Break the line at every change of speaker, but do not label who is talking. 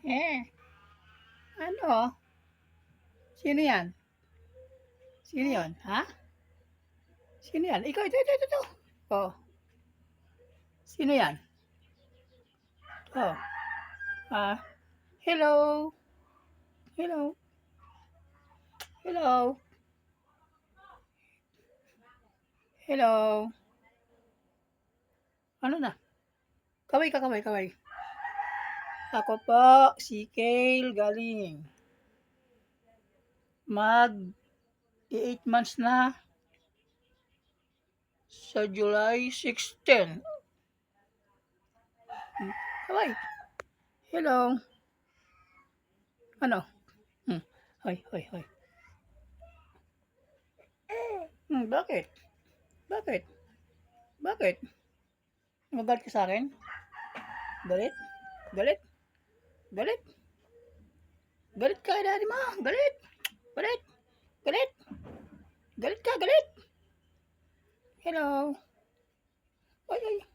Eh, ano? Sino yan? Sino yon? Ha? Sino yan? Ikaw, ito. Oh, sino yan? Oh, ah, hello. Hello. Hello. Hello. Ano na? Kaway ka, kaway. Ako po, si Kale galing. Mag 8 months na sa July 16. Kaway. Hello. Ano? Hoy. Bakit? Bakit? Bakit? Magalit ka sa akin? Galit? Galit? Galit? Galit ka kay daddy mo? Galit? Galit? Galit? Galit ka? Galit? Hello? Ay.